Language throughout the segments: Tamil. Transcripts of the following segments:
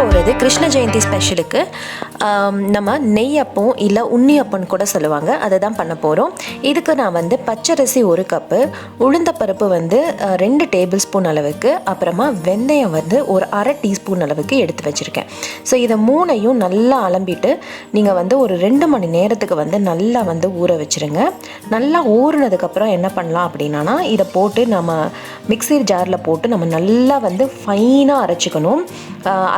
போகிறது கிருஷ்ண ஜெயந்தி ஸ்பெஷலுக்கு நம்ம நெய்யப்பம் இல்லை உன்னியப்பம்னு கூட சொல்லுவாங்க, அதை தான் பண்ண போகிறோம். இதுக்கு நான் வந்து பச்சரிசி 1 கப்பு, உளுந்தப்பருப்பு வந்து 2 டேபிள் ஸ்பூன் அளவுக்கு, அப்புறமா வெந்தயம் வந்து ஒரு அரை டீஸ்பூன் அளவுக்கு எடுத்து வச்சுருக்கேன். ஸோ இதை 3ஐயும் நல்லா அலம்பிட்டு நீங்கள் வந்து ஒரு 2 மணி நேரத்துக்கு வந்து நல்லா வந்து ஊற வச்சுருங்க. நல்லா ஊறினதுக்கப்புறம் என்ன பண்ணலாம் அப்படின்னா, இதை போட்டு நம்ம மிக்ஸி ஜாரில் போட்டு நம்ம நல்லா வந்து ஃபைனாக அரைச்சிக்கணும்.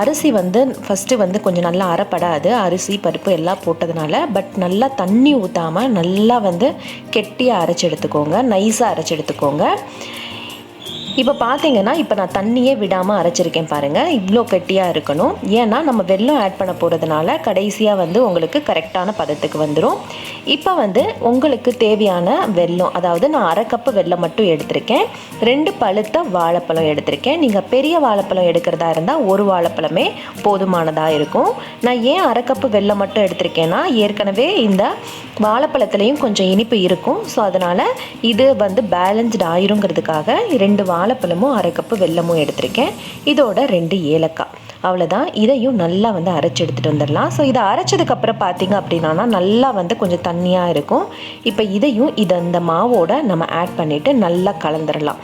அரிசி வந்து ஃபஸ்ட்டு வந்து கொஞ்சம் நல்லா அரைப்படாது, அரிசி பருப்பு எல்லாம் போட்டதுனால. பட் நல்லா தண்ணி ஊற்றாமல் நல்லா வந்து கெட்டியாக அரைச்சி எடுத்துக்கோங்க, நைஸாக அரைச்சி எடுத்துக்கோங்க. இப்போ பார்த்தீங்கன்னா இப்போ நான் தண்ணியே விடாமல் அரைச்சிருக்கேன் பாருங்கள், இவ்வளோ கெட்டியாக இருக்கணும். ஏன்னா நம்ம வெல்லம் ஆட் பண்ண போகிறதுனால கடைசியாக வந்து உங்களுக்கு கரெக்டான பதத்துக்கு வந்துடும். இப்போ வந்து உங்களுக்கு தேவையான வெல்லம், அதாவது நான் அரை கப்பு வெல்லம் மட்டும் எடுத்திருக்கேன். 2 பழுத்த வாழைப்பழம் எடுத்திருக்கேன். நீங்கள் பெரிய வாழைப்பழம் எடுக்கிறதா இருந்தால் 1 வாழைப்பழமே போதுமானதாக இருக்கும். நான் ஏன் அரை கப்பு வெல்லம் மட்டும் எடுத்திருக்கேன்னா, ஏற்கனவே இந்த வாழைப்பழத்துலேயும் கொஞ்சம் இனிப்பு இருக்கும். ஸோ அதனால் இது வந்து பேலன்ஸ்டு ஆயிருங்கிறதுக்காக 2 வாழைப்பழமும் அரை கப்பு வெல்லமும் எடுத்திருக்கேன். இதோட 2 ஏலக்காய், அவ்வளோதான். இதையும் நல்லா வந்து அரைச்சி எடுத்துகிட்டு வந்துடலாம். ஸோ இதை அரைச்சதுக்கப்புறம் பார்த்தீங்க அப்படின்னா நல்லா வந்து கொஞ்சம் தண்ணியாக இருக்கும். இப்போ இதையும் இந்த மாவோட நம்ம ஆட் பண்ணிவிட்டு நல்லா கலந்துடலாம்.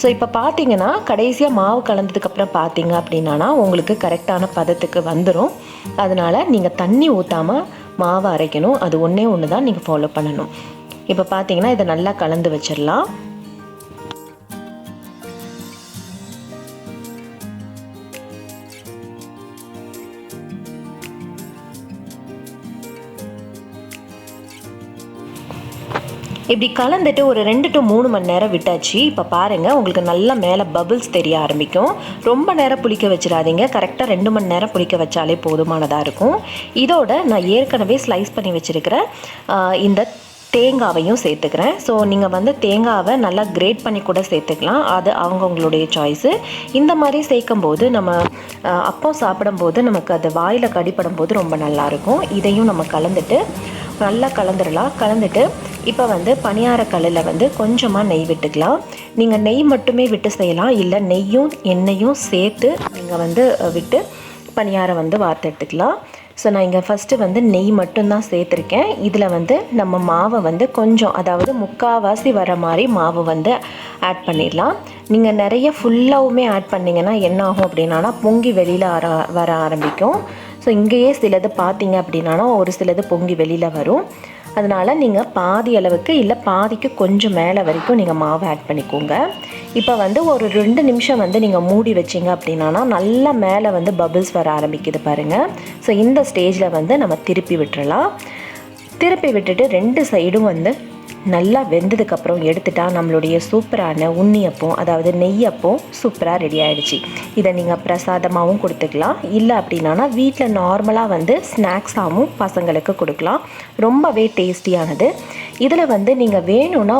ஸோ இப்போ பார்த்தீங்கன்னா கடைசியாக மாவு கலந்ததுக்கப்புறம் பார்த்தீங்க அப்படின்னா உங்களுக்கு கரெக்டான பதத்துக்கு வந்துடும். அதனால் நீங்கள் தண்ணி ஊற்றாமல் மாவை அரைக்கணும். அது ஒன்று தான் நீங்கள் ஃபாலோ பண்ணணும். இப்போ பார்த்தீங்கன்னா இதை நல்லா கலந்து வச்சிடலாம். இப்படி கலந்துட்டு ஒரு 2 to 3 மணி நேரம் விட்டாச்சு. இப்போ பாருங்கள், உங்களுக்கு நல்லா மேலே பபிள்ஸ் தெரிய ஆரம்பிக்கும். ரொம்ப நேரம் புளிக்க வச்சிடாதீங்க, கரெக்டாக 2 மணி நேரம் புளிக்க வச்சாலே போதுமானதாக இருக்கும். இதோட நான் ஏற்கனவே ஸ்லைஸ் பண்ணி வச்சுருக்கிற இந்த தேங்காவையும் சேர்த்துக்கிறேன். ஸோ நீங்கள் வந்து தேங்காவை நல்லா கிரேட் பண்ணி கூட சேர்த்துக்கலாம், அது அவங்கவுங்களுடைய சாய்ஸு. இந்த மாதிரி சேர்க்கும்போது நம்ம அப்பம் சாப்பிடும்போது நமக்கு அது வாயில் கடிப்படும் போது ரொம்ப நல்லாயிருக்கும். இதையும் நம்ம கலந்துட்டு நல்லா கலந்துடலாம். கலந்துட்டு இப்போ வந்து பனியார கல்லில் வந்து கொஞ்சமாக நெய் விட்டுக்கலாம். நீங்கள் நெய் மட்டுமே விட்டு செய்யலாம், இல்லை நெய்யும் எண்ணெயும் சேர்த்து நீங்கள் வந்து விட்டு பனியாரம் வந்து வார்த்து எடுத்துக்கலாம். ஸோ நான் இங்கே ஃபஸ்ட்டு வந்து நெய் மட்டும்தான் சேர்த்துருக்கேன். இதில் வந்து நம்ம மாவை வந்து கொஞ்சம், அதாவது 3/4 வர மாதிரி மாவு வந்து ஆட் பண்ணிடலாம். நீங்கள் நிறைய ஃபுல்லாகவுமே ஆட் பண்ணிங்கன்னா என்ன ஆகும் அப்படின்னா பொங்கி வெளியில் வர ஆரம்பிக்கும். ஸோ இங்கேயே சிலது பார்த்தீங்க அப்படின்னா ஒரு சிலது பொங்கி வெளியில் வரும். அதனால் நீங்கள் பாதி அளவுக்கு, இல்லை பாதிக்கு கொஞ்சம் மேலே வரைக்கும் நீங்கள் மாவு ஆட் பண்ணிக்கோங்க. இப்போ வந்து ஒரு 2 நிமிஷம் வந்து நீங்கள் மூடி வச்சிங்க அப்படின்னா நல்லா மேலே வந்து பபிள்ஸ் வர ஆரம்பிக்குது பாருங்கள். ஸோ இந்த ஸ்டேஜில் வந்து நம்ம திருப்பி விட்டுறலாம். திருப்பி விட்டுட்டு 2 சைடும் வந்து நல்லா வெந்ததுக்கப்புறம் எடுத்துட்டா நம்மளுடைய சூப்பரான உன்னியப்பம், அதாவது நெய்யப்பம் சூப்பராக ரெடி ஆகிடுச்சு. இதை நீங்கள் பிரசாதமாகவும் கொடுத்துக்கலாம், இல்லை அப்படின்னா வீட்டில் நார்மலாக வந்து ஸ்நாக்ஸாகவும் பசங்களுக்கு கொடுக்கலாம். ரொம்பவே டேஸ்டியானது. இதில் வந்து நீங்கள் வேணும்னா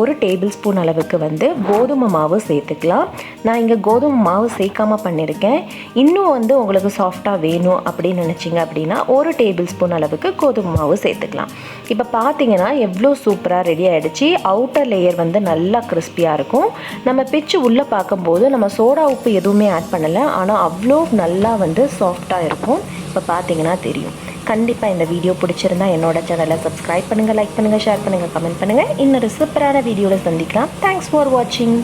ஒரு டேபிள் ஸ்பூன் அளவுக்கு வந்து கோதுமை மாவு சேர்த்துக்கலாம். நான் இங்கே கோதுமை மாவு சேர்க்காமல் பண்ணியிருக்கேன். இன்னும் வந்து உங்களுக்கு சாஃப்டாக வேணும் அப்படின்னு நினச்சிங்க அப்படின்னா 1 டேபிள் ஸ்பூன் அளவுக்கு கோதுமை மாவு சேர்த்துக்கலாம். இப்போ பார்த்தீங்கன்னா எவ்வளோ சூப்பராக ரெடி ஆகிடுச்சு. அவுட்டர் லேயர் வந்து நல்லா கிறிஸ்பியாக இருக்கும். நம்ம பிச்சு உள்ளே பார்க்கும்போது நம்ம சோடா உப்பு எதுவுமே ஆட் பண்ணலை, ஆனால் அவ்வளோ நல்லா வந்து சாஃப்டாக இருக்கும். இப்போ பார்த்தீங்கன்னா தெரியும். கண்டிப்பாக இந்த வீடியோ பிடிச்சிருந்தா என்னோட சேனலை சப்ஸ்கிரைப் பண்ணுங்கள், லைக் பண்ணுங்கள், ஷேர் பண்ணுங்கள், கமெண்ட் பண்ணுங்கள். இன்னொரு சூப்பரான வீடியோவில் சந்திக்கலாம். தேங்க்ஸ் ஃபார் வாட்சிங்.